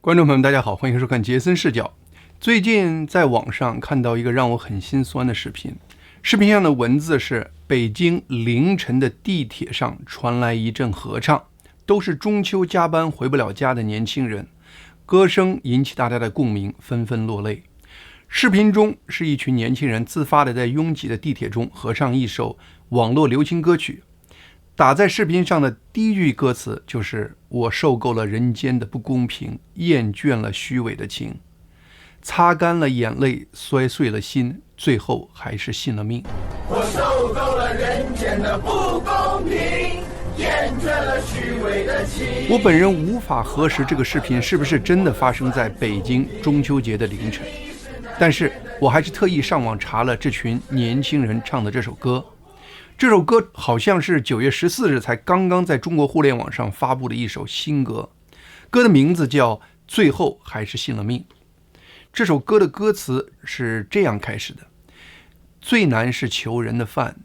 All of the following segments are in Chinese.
观众朋友们，大家好，欢迎收看杰森视角。最近在网上看到一个让我很心酸的视频，视频上的文字是：北京凌晨的地铁上传来一阵合唱，都是中秋加班回不了家的年轻人，歌声引起大家的共鸣，纷纷落泪。视频中是一群年轻人自发地在拥挤的地铁中合唱一首网络流行歌曲。打在视频上的第一句歌词就是“我受够了人间的不公平，厌倦了虚伪的情，擦干了眼泪，摔碎了心，最后还是信了命。”我受够了人间的不公平，厌倦了虚伪的情。我本人无法核实这个视频是不是真的发生在北京中秋节的凌晨，但是我还是特意上网查了这群年轻人唱的这首歌。这首歌好像是9月14日才刚刚在中国互联网上发布的一首新歌，歌的名字叫《最后还是信了命》。这首歌的歌词是这样开始的：最难是求人的饭，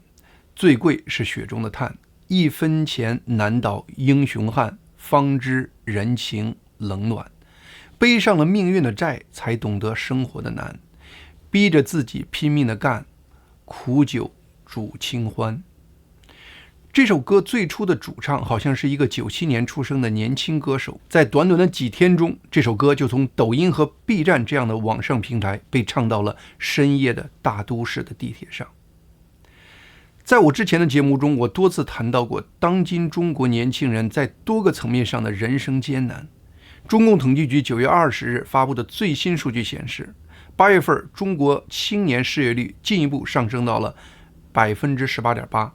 最贵是雪中的炭，一分钱难倒英雄汉，方知人情冷暖，背上了命运的债，才懂得生活的难，逼着自己拼命的干，苦酒煮清欢。这首歌最初的主唱好像是一个97年出生的年轻歌手，在短短的几天中，这首歌就从抖音和 B 站这样的网上平台被唱到了深夜的大都市的地铁上。在我之前的节目中，我多次谈到过当今中国年轻人在多个层面上的人生艰难。中共统计局9月20日发布的最新数据显示，8月份中国青年失业率进一步上升到了 18.8%。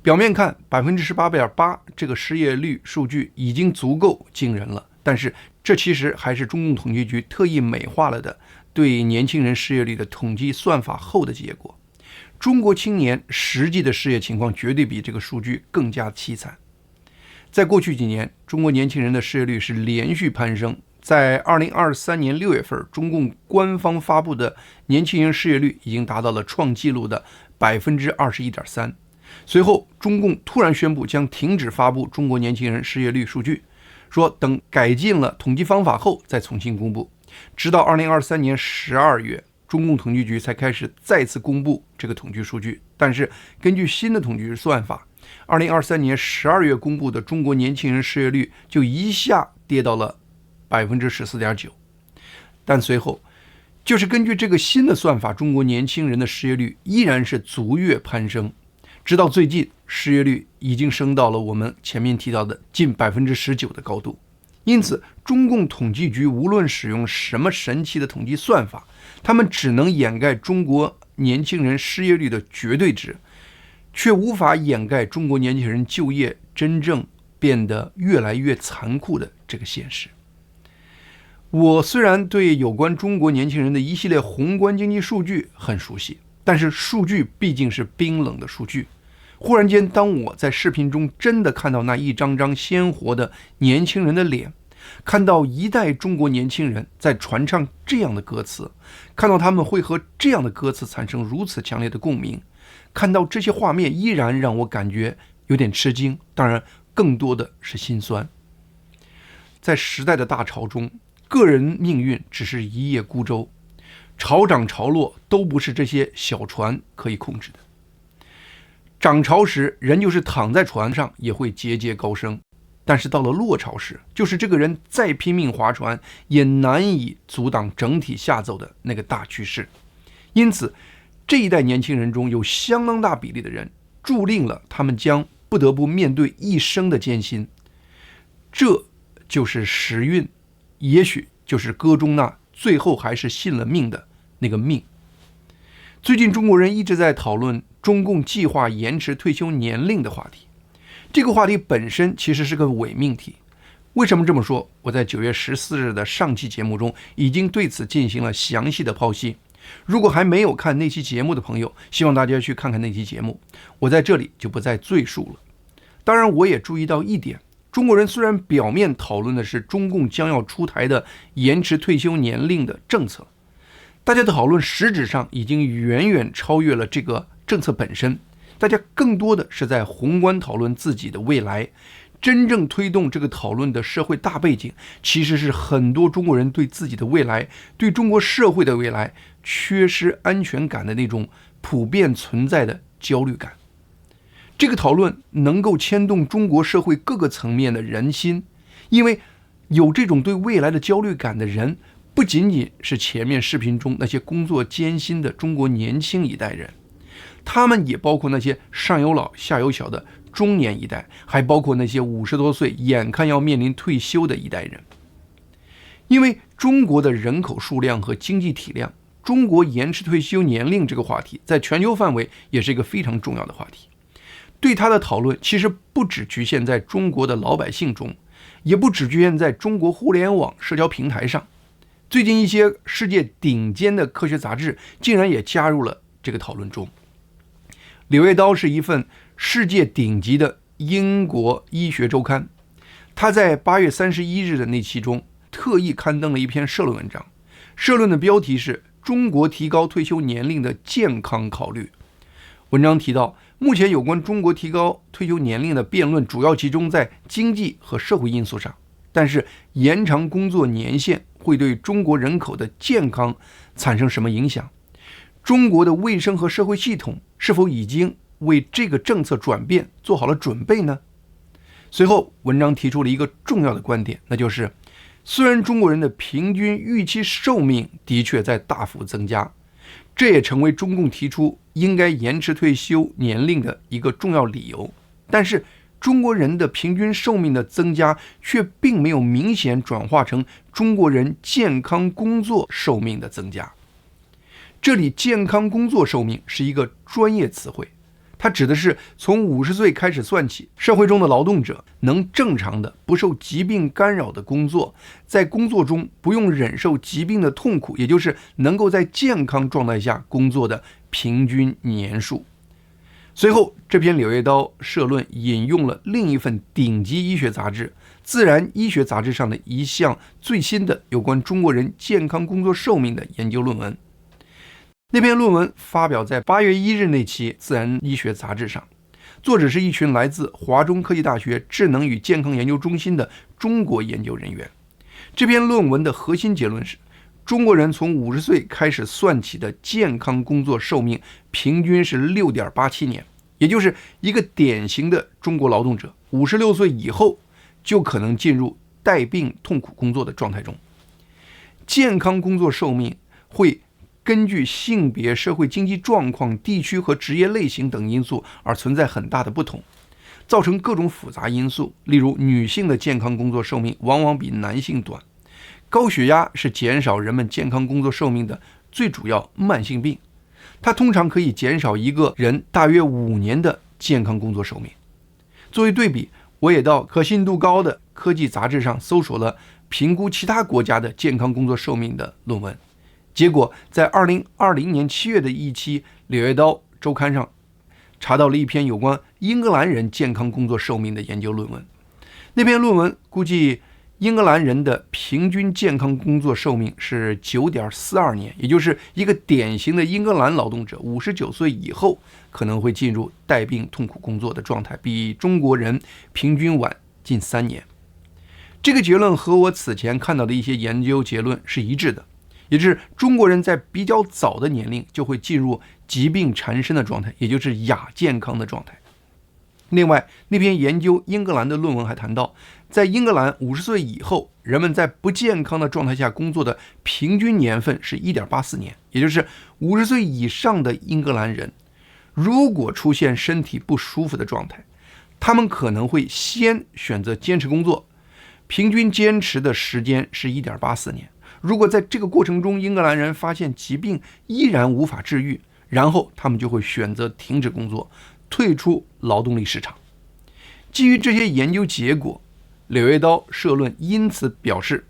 表面看 18.8% 这个失业率数据已经足够惊人了，但是这其实还是中共统计局特意美化了的对年轻人失业率的统计算法后的结果。中国青年实际的失业情况绝对比这个数据更加凄惨。在过去几年，中国年轻人的失业率是连续攀升，在2023年6月份，中共官方发布的年轻人失业率已经达到了创纪录的 21.3%。随后，中共突然宣布将停止发布中国年轻人失业率数据，说等改进了统计方法后再重新公布。直到2023年12月，中共统计局才开始再次公布这个统计数据。但是，根据新的统计算法，2023年12月公布的中国年轻人失业率就一下跌到了 14.9%。但随后，就是根据这个新的算法，中国年轻人的失业率依然是逐月攀升。直到最近，失业率已经升到了我们前面提到的近 19% 的高度。因此，中共统计局无论使用什么神奇的统计算法，他们只能掩盖中国年轻人失业率的绝对值，却无法掩盖中国年轻人就业真正变得越来越残酷的这个现实。我虽然对有关中国年轻人的一系列宏观经济数据很熟悉，但是数据毕竟是冰冷的数据。忽然间，当我在视频中真的看到那一张张鲜活的年轻人的脸，看到一代中国年轻人在传唱这样的歌词，看到他们会和这样的歌词产生如此强烈的共鸣，看到这些画面依然让我感觉有点吃惊，当然更多的是心酸。在时代的大潮中，个人命运只是一叶孤舟，潮涨潮落都不是这些小船可以控制的。涨潮时，人就是躺在船上也会节节高升，但是到了落潮时，就是这个人再拼命划船也难以阻挡整体下走的那个大趋势。因此，这一代年轻人中有相当大比例的人注定了他们将不得不面对一生的艰辛。这就是时运，也许就是歌中那最后还是信了命的那个命。最近中国人一直在讨论中共计划延迟退休年龄的话题，这个话题本身其实是个伪命题。为什么这么说？我在9月14日的上期节目中已经对此进行了详细的剖析。如果还没有看那期节目的朋友，希望大家去看看那期节目，我在这里就不再赘述了。当然，我也注意到一点，中国人虽然表面讨论的是中共将要出台的延迟退休年龄的政策，大家的讨论实质上已经远远超越了这个政策本身，大家更多的是在宏观讨论自己的未来，真正推动这个讨论的社会大背景，其实是很多中国人对自己的未来，对中国社会的未来缺失安全感的那种普遍存在的焦虑感。这个讨论能够牵动中国社会各个层面的人心，因为有这种对未来的焦虑感的人，不仅仅是前面视频中那些工作艰辛的中国年轻一代人，他们也包括那些上有老下有小的中年一代，还包括那些50多岁眼看要面临退休的一代人。因为中国的人口数量和经济体量，中国延迟退休年龄这个话题在全球范围也是一个非常重要的话题。对它的讨论其实不只局限在中国的老百姓中，也不只局限在中国互联网社交平台上。最近一些世界顶尖的科学杂志竟然也加入了这个讨论中。《柳叶刀》是一份世界顶级的英国医学周刊，它在8月31日的那期中特意刊登了一篇社论文章，社论的标题是中国提高退休年龄的健康考虑。文章提到，目前有关中国提高退休年龄的辩论主要集中在经济和社会因素上，但是延长工作年限会对中国人口的健康产生什么影响？中国的卫生和社会系统是否已经为这个政策转变做好了准备呢？随后，文章提出了一个重要的观点，那就是虽然中国人的平均预期寿命的确在大幅增加，这也成为中共提出应该延迟退休年龄的一个重要理由，但是中国人的平均寿命的增加却并没有明显转化成中国人健康工作寿命的增加。这里健康工作寿命是一个专业词汇，它指的是从50岁开始算起，社会中的劳动者能正常的不受疾病干扰的工作，在工作中不用忍受疾病的痛苦，也就是能够在健康状态下工作的平均年数。随后，这篇《柳叶刀》社论引用了另一份顶级医学杂志《自然医学杂志》上的一项最新的有关中国人健康工作寿命的研究论文。那篇论文发表在8月1日那期《自然医学杂志》上，作者是一群来自华中科技大学智能与健康研究中心的中国研究人员。这篇论文的核心结论是，中国人从50岁开始算起的健康工作寿命平均是 6.87 年，也就是一个典型的中国劳动者56岁以后就可能进入带病痛苦工作的状态中。健康工作寿命会根据性别、社会经济状况、地区和职业类型等因素而存在很大的不同，造成各种复杂因素。例如，女性的健康工作寿命往往比男性短。高血压是减少人们健康工作寿命的最主要慢性病，它通常可以减少一个人大约5年的健康工作寿命。作为对比，我也到可信度高的科技杂志上搜索了评估其他国家的健康工作寿命的论文。结果在2020年7月的一期《柳叶刀》周刊上查到了一篇有关英格兰人健康工作寿命的研究论文。那篇论文估计英格兰人的平均健康工作寿命是 9.42 年，也就是一个典型的英格兰劳动者59岁以后可能会进入带病痛苦工作的状态，比中国人平均晚近3年。这个结论和我此前看到的一些研究结论是一致的，也就是中国人在比较早的年龄就会进入疾病缠身的状态，也就是亚健康的状态。另外，那篇研究英格兰的论文还谈到，在英格兰50岁以后，人们在不健康的状态下工作的平均年份是 1.84 年，也就是50岁以上的英格兰人，如果出现身体不舒服的状态，他们可能会先选择坚持工作，平均坚持的时间是 1.84 年。如果在这个过程中英格兰人发现疾病依然无法治愈，然后他们就会选择停止工作，退出劳动力市场。基于这些研究结果，柳叶刀社论因此表示，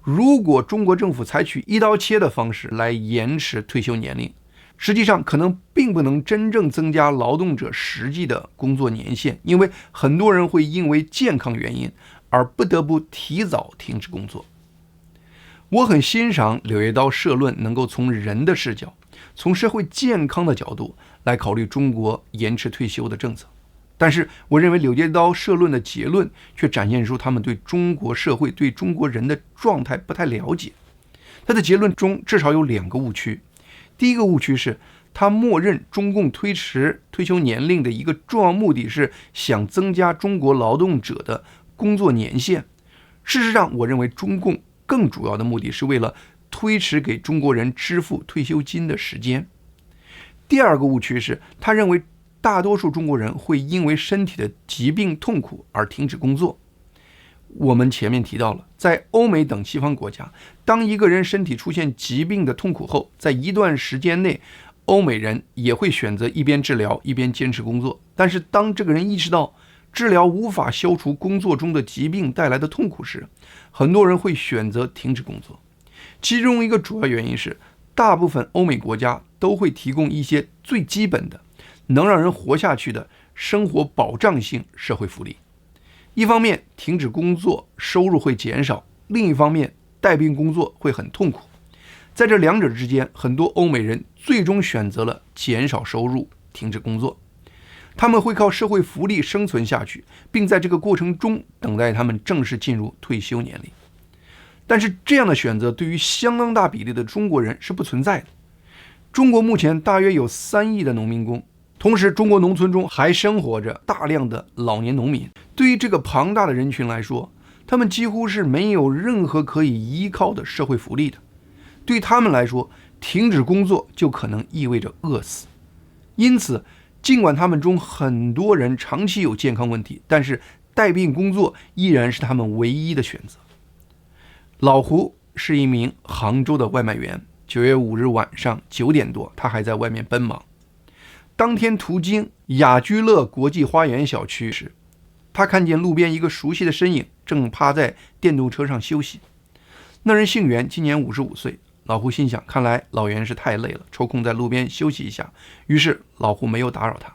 如果中国政府采取一刀切的方式来延迟退休年龄，实际上可能并不能真正增加劳动者实际的工作年限，因为很多人会因为健康原因而不得不提早停止工作。我很欣赏柳叶刀社论能够从人的视角，从社会健康的角度来考虑中国延迟退休的政策。但是我认为柳叶刀社论的结论却展现出他们对中国社会、对中国人的状态不太了解。他的结论中至少有2个误区。第一个误区是他默认中共推迟退休年龄的一个重要目的是想增加中国劳动者的工作年限。事实上，我认为中共更主要的目的是为了推迟给中国人支付退休金的时间。第二个误区是他认为大多数中国人会因为身体的疾病痛苦而停止工作。我们前面提到了，在欧美等西方国家，当一个人身体出现疾病的痛苦后，在一段时间内，欧美人也会选择一边治疗一边坚持工作。但是当这个人意识到治疗无法消除工作中的疾病带来的痛苦时，很多人会选择停止工作。其中一个主要原因是，大部分欧美国家都会提供一些最基本的能让人活下去的生活保障性社会福利。一方面，停止工作收入会减少；另一方面，带病工作会很痛苦。在这两者之间，很多欧美人最终选择了减少收入，停止工作。他们会靠社会福利生存下去，并在这个过程中等待他们正式进入退休年龄。但是这样的选择对于相当大比例的中国人是不存在的。中国目前大约有3亿的农民工，同时中国农村中还生活着大量的老年农民。对于这个庞大的人群来说，他们几乎是没有任何可以依靠的社会福利的。对他们来说，停止工作就可能意味着饿死。因此，尽管他们中很多人长期有健康问题，但是带病工作依然是他们唯一的选择。老胡是一名杭州的外卖员。9月5日晚上9点多，他还在外面奔忙。当天途经雅居乐国际花园小区时，他看见路边一个熟悉的身影正趴在电动车上休息。那人姓袁，今年55岁。老胡心想，看来老袁是太累了，抽空在路边休息一下，于是老胡没有打扰他。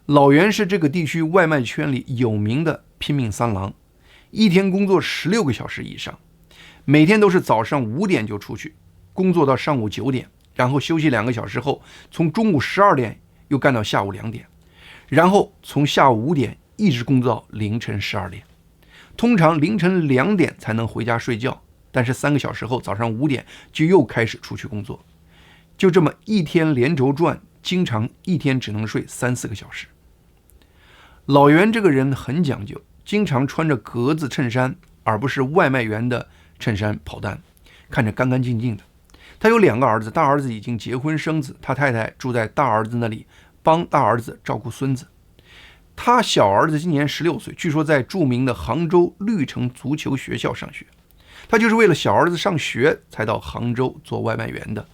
老袁是这个地区外卖圈里有名的拼命三郎，一天工作16个小时以上，每天都是早上5点就出去，工作到上午9点，然后休息2个小时后，从中午12点又干到下午2点，然后从下午5点一直工作到凌晨12点，通常凌晨2点才能回家睡觉，但是3个小时后早上5点就又开始出去工作，就这么一天连轴转，经常一天只能睡3-4个小时。老袁这个人很讲究，经常穿着格子衬衫，而不是外卖员的衬衫跑单，看着干干净净的。他有2个儿子，大儿子已经结婚生子，他太太住在大儿子那里，帮大儿子照顾孙子。他小儿子今年16岁，据说在著名的杭州绿城足球学校上学。他就是为了小儿子上学才到杭州做外卖员的。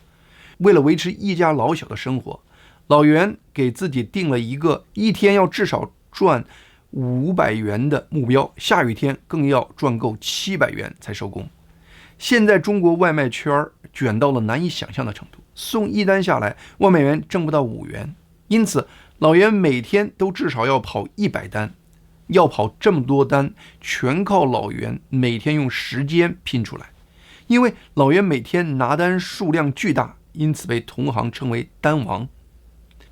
为了维持一家老小的生活，老袁给自己定了一个一天要至少赚500元的目标，下雨天更要赚够700元才收工。现在中国外卖圈卷到了难以想象的程度，送一单下来，外卖员挣不到5元。因此，老袁每天都至少要跑100单。要跑这么多单，全靠老袁每天用时间拼出来。因为老袁每天拿单数量巨大，因此被同行称为单王。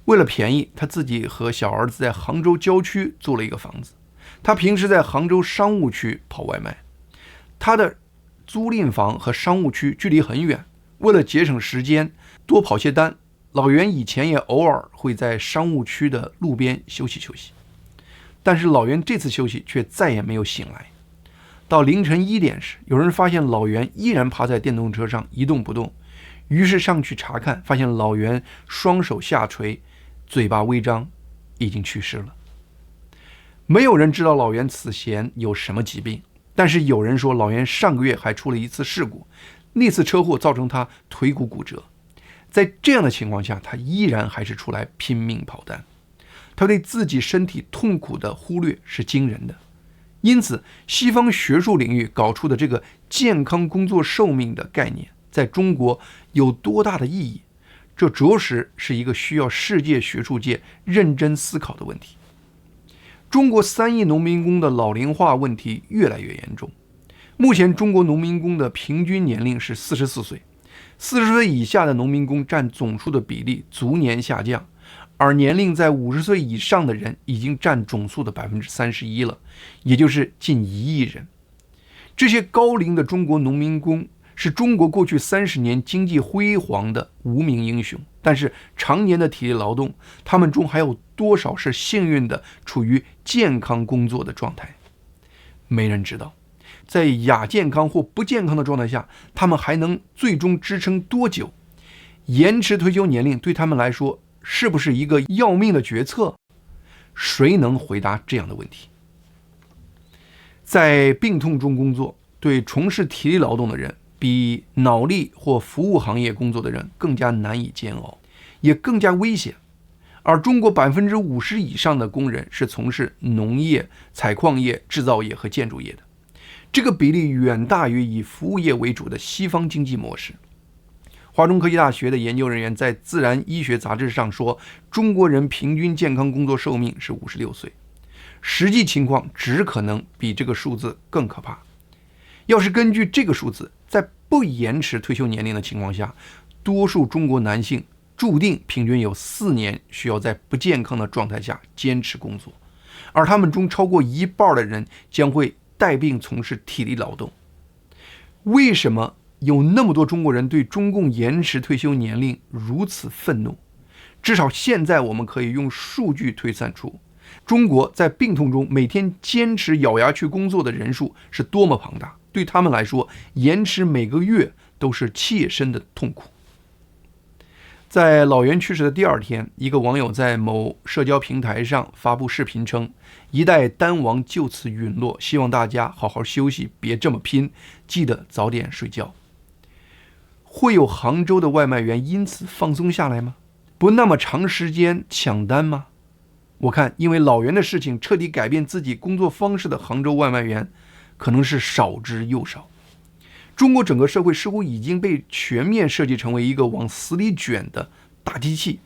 为了便宜，他自己和小儿子在杭州郊区租了一个房子。他平时在杭州商务区跑外卖，他的租赁房和商务区距离很远，为了节省时间，多跑些单，老袁以前也偶尔会在商务区的路边休息休息。但是老袁这次休息却再也没有醒来。到凌晨1点时，有人发现老袁依然趴在电动车上一动不动，于是上去查看，发现老袁双手下垂，嘴巴微张，已经去世了。没有人知道老袁此前有什么疾病，但是有人说老袁上个月还出了一次事故，那次车祸造成他腿骨骨折。在这样的情况下，他依然还是出来拼命跑单。他对自己身体痛苦的忽略是惊人的。因此，西方学术领域搞出的这个健康工作寿命的概念，在中国有多大的意义？这着实是一个需要世界学术界认真思考的问题。中国3亿农民工的老龄化问题越来越严重。目前中国农民工的平均年龄是44岁，40岁以下的农民工占总数的比例逐年下降，而年龄在50岁以上的人已经占总数的31%了，也就是近1亿人。这些高龄的中国农民工是中国过去30年经济辉煌的无名英雄，但是常年的体力劳动，他们中还有多少是幸运的处于健康工作的状态？没人知道。在亚健康或不健康的状态下，他们还能最终支撑多久？延迟退休年龄对他们来说是不是一个要命的决策？谁能回答这样的问题？在病痛中工作，对从事体力劳动的人比脑力或服务行业工作的人更加难以煎熬，也更加危险。而中国50%以上的工人是从事农业、采矿业、制造业和建筑业的，这个比例远大于以服务业为主的西方经济模式。华中科技大学的研究人员在《自然医学杂志》上说，中国人平均健康工作寿命是56岁，实际情况只可能比这个数字更可怕。要是根据这个数字，在不延迟退休年龄的情况下，多数中国男性注定平均有4年需要在不健康的状态下坚持工作，而他们中超过1半的人将会带病从事体力劳动。为什么有那么多中国人对中共延迟退休年龄如此愤怒？至少现在我们可以用数据推算出，中国在病痛中每天坚持咬牙去工作的人数是多么庞大，对他们来说，延迟每个月都是切身的痛苦。在老袁去世的第2天，一个网友在某社交平台上发布视频称，一代丹王就此陨落，希望大家好好休息，别这么拼，记得早点睡觉。会有杭州的外卖员因此放松下来吗？不那么长时间抢单吗？我看因为老袁的事情彻底改变自己工作方式的杭州外卖员可能是少之又少。中国整个社会似乎已经被全面设计成为一个往死里卷的大机器。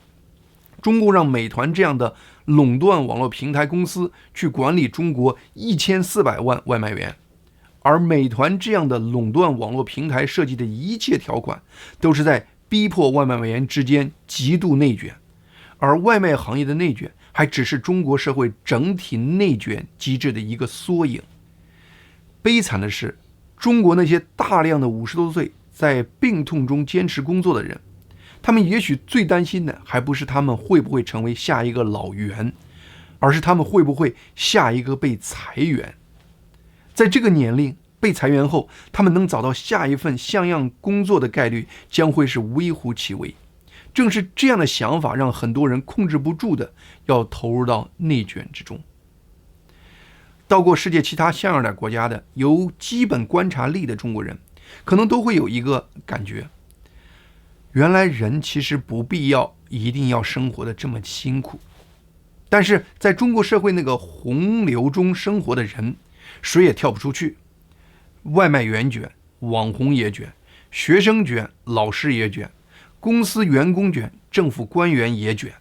中共让美团这样的垄断网络平台公司去管理中国1400万外卖员，而美团这样的垄断网络平台设计的一切条款都是在逼迫外卖员之间极度内卷，而外卖行业的内卷还只是中国社会整体内卷机制的一个缩影。悲惨的是，中国那些大量的50多岁在病痛中坚持工作的人，他们也许最担心的还不是他们会不会成为下一个老袁，而是他们会不会下一个被裁员。在这个年龄被裁员后，他们能找到下一份像样工作的概率将会是微乎其微。正是这样的想法让很多人控制不住的要投入到内卷之中。到过世界其他像样的国家的有基本观察力的中国人，可能都会有一个感觉，原来人其实不必要一定要生活的这么辛苦。但是在中国社会那个洪流中生活的人，谁也跳不出去。外卖员卷，网红也卷，学生卷，老师也卷，公司员工卷，政府官员也卷。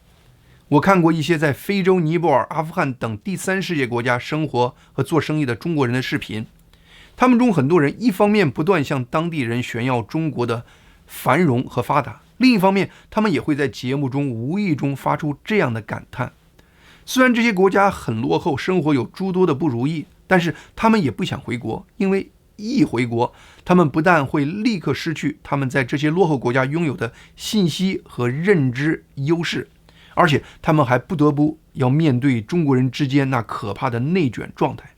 我看过一些在非洲、尼泊尔、阿富汗等第3世界国家生活和做生意的中国人的视频，他们中很多人一方面不断向当地人炫耀中国的繁荣和发达，另一方面他们也会在节目中无意中发出这样的感叹：虽然这些国家很落后，生活有诸多的不如意，但是他们也不想回国，因为一回国，他们不但会立刻失去他们在这些落后国家拥有的信息和认知优势，而且他们还不得不要面对中国人之间那可怕的内卷状态。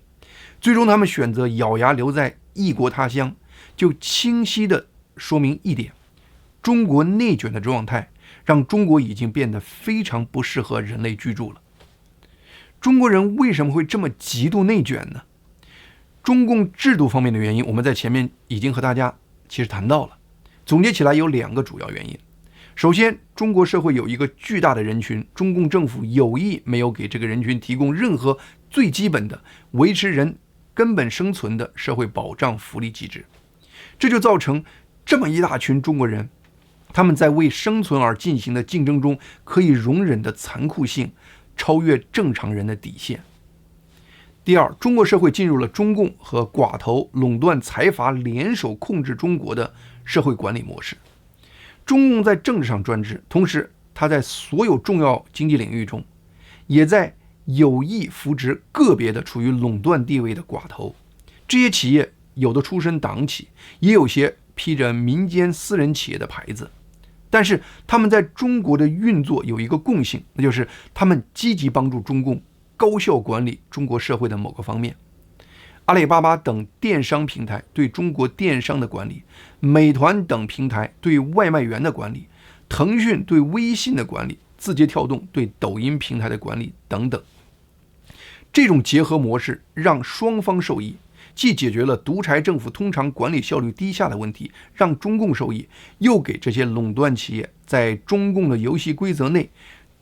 最终他们选择咬牙留在异国他乡，就清晰地说明一点：中国内卷的状态让中国已经变得非常不适合人类居住了。中国人为什么会这么极度内卷呢？中共制度方面的原因，我们在前面已经和大家其实谈到了。总结起来有2个主要原因。首先，中国社会有一个巨大的人群，中共政府有意没有给这个人群提供任何最基本的维持人根本生存的社会保障福利机制，这就造成这么一大群中国人，他们在为生存而进行的竞争中，可以容忍的残酷性超越正常人的底线。第二，中国社会进入了中共和寡头垄断财阀联手控制中国的社会管理模式。中共在政治上专制，同时它在所有重要经济领域中，也在有意扶植个别的处于垄断地位的寡头。这些企业有的出身党企，也有些披着民间私人企业的牌子，但是他们在中国的运作有一个共性，那就是他们积极帮助中共高效管理中国社会的某个方面。阿里巴巴等电商平台对中国电商的管理，美团等平台对外卖员的管理，腾讯对微信的管理，字节跳动对抖音平台的管理等等。这种结合模式让双方受益，既解决了独裁政府通常管理效率低下的问题，让中共受益，又给这些垄断企业在中共的游戏规则内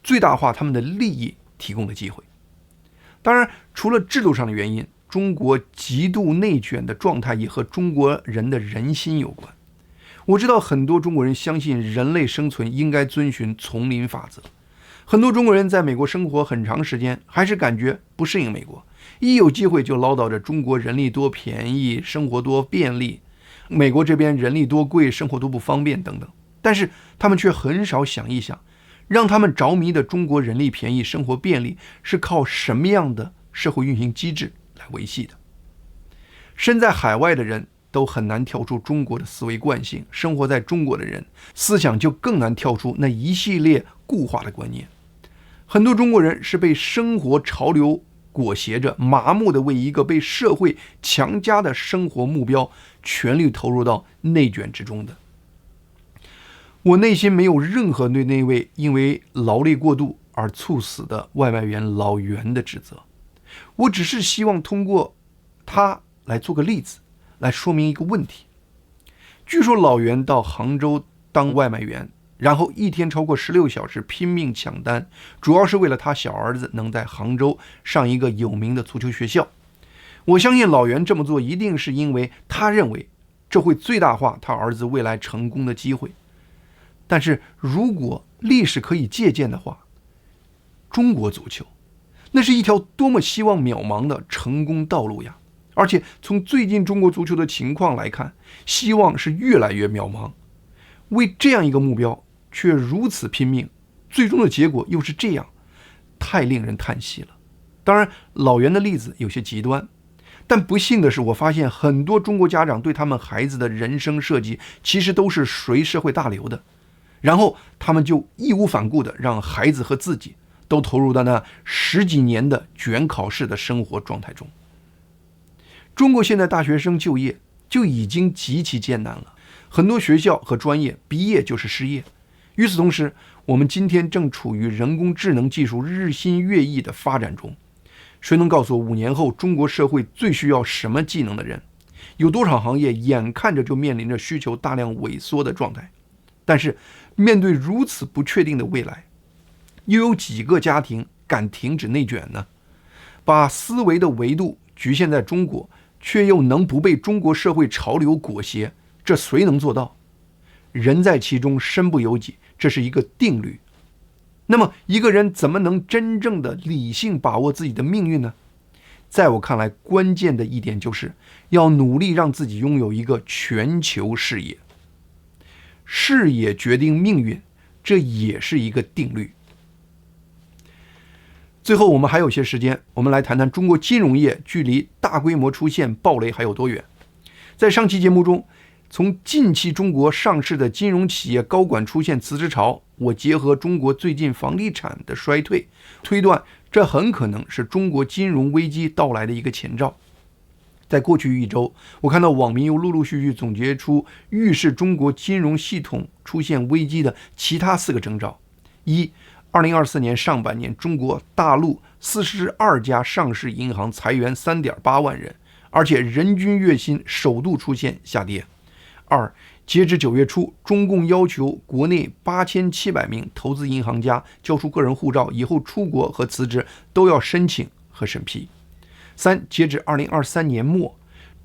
最大化他们的利益提供了机会。当然，除了制度上的原因，中国极度内卷的状态也和中国人的人心有关。我知道很多中国人相信人类生存应该遵循丛林法则，很多中国人在美国生活很长时间，还是感觉不适应美国，一有机会就唠叨着中国人力多便宜，生活多便利，美国这边人力多贵，生活多不方便等等。但是他们却很少想一想，让他们着迷的中国人力便宜，生活便利是靠什么样的社会运行机制来维系的。身在海外的人都很难跳出中国的思维惯性，生活在中国的人思想就更难跳出那一系列固化的观念。很多中国人是被生活潮流裹挟着，麻木的为一个被社会强加的生活目标全力投入到内卷之中的。我内心没有任何对那位因为劳累过度而猝死的外卖员老袁的指责，我只是希望通过他来做个例子，来说明一个问题。据说老袁到杭州当外卖员，然后一天超过16小时拼命抢单，主要是为了他小儿子能在杭州上一个有名的足球学校。我相信老袁这么做一定是因为他认为这会最大化他儿子未来成功的机会。但是如果历史可以借鉴的话，中国足球那是一条多么希望渺茫的成功道路呀！而且从最近中国足球的情况来看，希望是越来越渺茫。为这样一个目标却如此拼命，最终的结果又是这样，太令人叹息了。当然，老袁的例子有些极端，但不幸的是，我发现很多中国家长对他们孩子的人生设计其实都是随社会大流的，然后他们就义无反顾地让孩子和自己都投入到那10几年的卷考试的生活状态中。中国现在大学生就业就已经极其艰难了，很多学校和专业毕业就是失业。与此同时，我们今天正处于人工智能技术日新月异的发展中。谁能告诉我5年后中国社会最需要什么技能的人？有多少行业眼看着就面临着需求大量萎缩的状态？但是面对如此不确定的未来，又有几个家庭敢停止内卷呢？把思维的维度局限在中国，却又能不被中国社会潮流裹挟，这谁能做到？人在其中身不由己，这是一个定律。那么一个人怎么能真正的理性把握自己的命运呢？在我看来，关键的一点就是要努力让自己拥有一个全球视野。视野决定命运，这也是一个定律。最后我们还有些时间，我们来谈谈中国金融业距离大规模出现暴雷还有多远。在上期节目中，从近期中国上市的金融企业高管出现辞职潮，我结合中国最近房地产的衰退，推断这很可能是中国金融危机到来的一个前兆。在过去1周，我看到网民又陆陆续续总结出预示中国金融系统出现危机的其他4个征兆。一，2024年上半年，中国大陆42家上市银行裁员3.8万人，而且人均月薪首度出现下跌。2，截至9月初，中共要求国内8700名投资银行家交出个人护照，以后出国和辞职都要申请和审批。3，截至2023年末，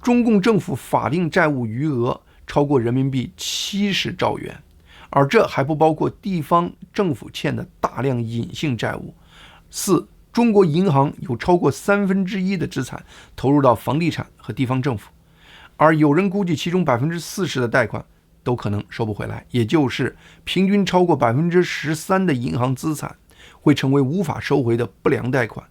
中共政府法定债务余额超过人民币70兆元，而这还不包括地方政府欠的大量隐性债务。4，中国银行有超过1/3的资产投入到房地产和地方政府，而有人估计其中40%的贷款都可能收不回来，也就是平均超过13%的银行资产会成为无法收回的不良贷款。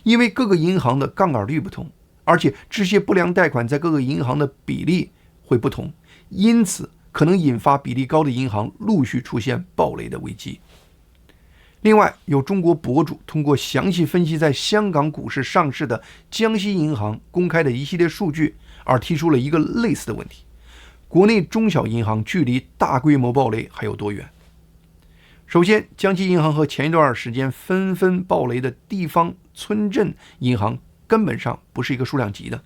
因为各个银行的杠杆率不同，而且这些不良贷款在各个银行的比例会不同，因此可能引发比例高的银行陆续出现暴雷的危机。另外，有中国博主通过详细分析在香港股市上市的江西银行公开的一系列数据，而提出了一个类似的问题：国内中小银行距离大规模暴雷还有多远？首先，江西银行和前一段时间纷纷暴雷的地方村镇银行根本上不是一个数量级的。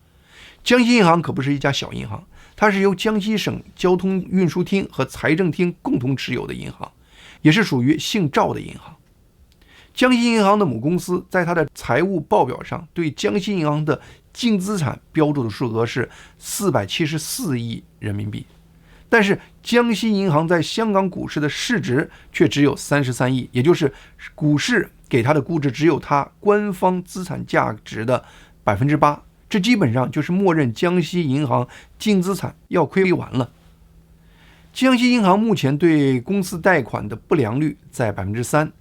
江西银行可不是一家小银行，它是由江西省交通运输厅和财政厅共同持有的银行，也是属于姓赵的银行。江西银行的母公司在它的财务报表上对江西银行的净资产标注的数额是474亿人民币，但是江西银行在香港股市的市值却只有33亿，也就是股市给它的估值只有它官方资产价值的8%，这基本上就是默认江西银行净资产要亏完了。江西银行目前对公司贷款的不良率在3%，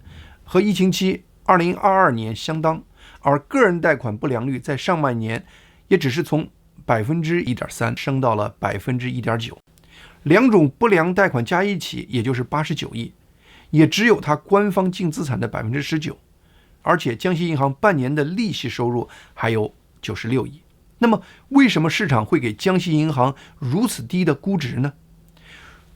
和疫情期2022年相当，而个人贷款不良率在上半年也只是从1.3%升到了1.9%，两种不良贷款加一起也就是89亿，也只有它官方净资产的19%，而且江西银行半年的利息收入还有96亿。那么为什么市场会给江西银行如此低的估值呢？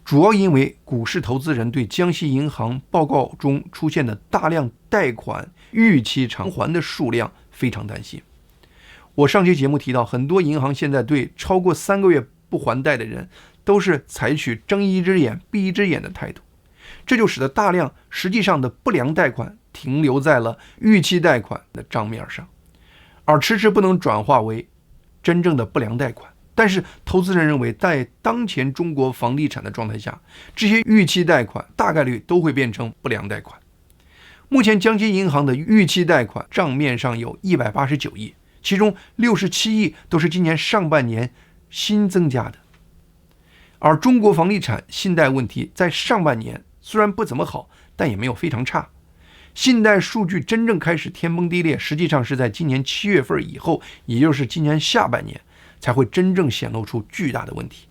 主要因为股市投资人对江西银行报告中出现的大量贷款逾期偿还的数量非常担心。我上期节目提到，很多银行现在对超过3个月不还贷的人都是采取睁一只眼闭一只眼的态度，这就使得大量实际上的不良贷款停留在了逾期贷款的账面上，而迟迟不能转化为真正的不良贷款。但是投资人认为，在当前中国房地产的状态下，这些逾期贷款大概率都会变成不良贷款。目前江西银行的逾期贷款账面上有189亿，其中67亿都是今年上半年新增加的。而中国房地产信贷问题在上半年虽然不怎么好，但也没有非常差。信贷数据真正开始天崩地裂，实际上是在今年7月份以后，也就是今年下半年才会真正显露出巨大的问题。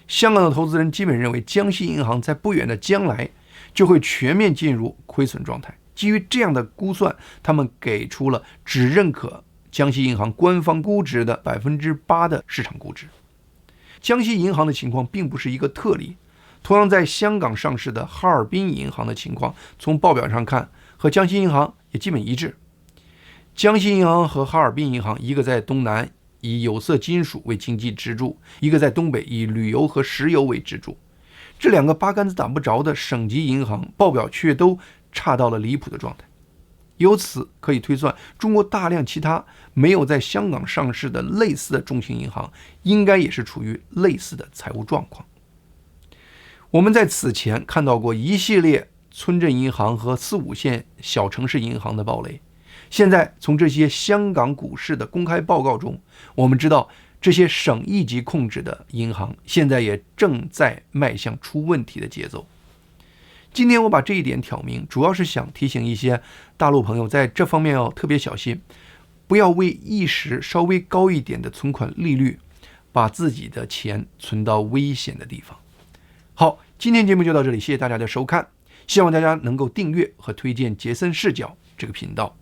香港的投资人基本认为，江西银行在不远的将来就会全面进入亏损状态。基于这样的估算，他们给出了只认可江西银行官方估值的8%的市场估值。江西银行的情况并不是一个特例，同样在香港上市的哈尔滨银行的情况，从报表上看和江西银行也基本一致。江西银行和哈尔滨银行，一个在东南以有色金属为经济支柱，一个在东北以旅游和石油为支柱。这两个八竿子打不着的省级银行报表却都差到了离谱的状态。由此可以推算，中国大量其他没有在香港上市的类似的中型银行应该也是处于类似的财务状况。我们在此前看到过一系列村镇银行和4、5线小城市银行的暴雷，现在从这些香港股市的公开报告中，我们知道这些省一级控制的银行现在也正在迈向出问题的节奏。今天我把这一点挑明，主要是想提醒一些大陆朋友在这方面要特别小心，不要为一时稍微高一点的存款利率把自己的钱存到危险的地方。好，今天节目就到这里，谢谢大家的收看，希望大家能够订阅和推荐杰森视角这个频道。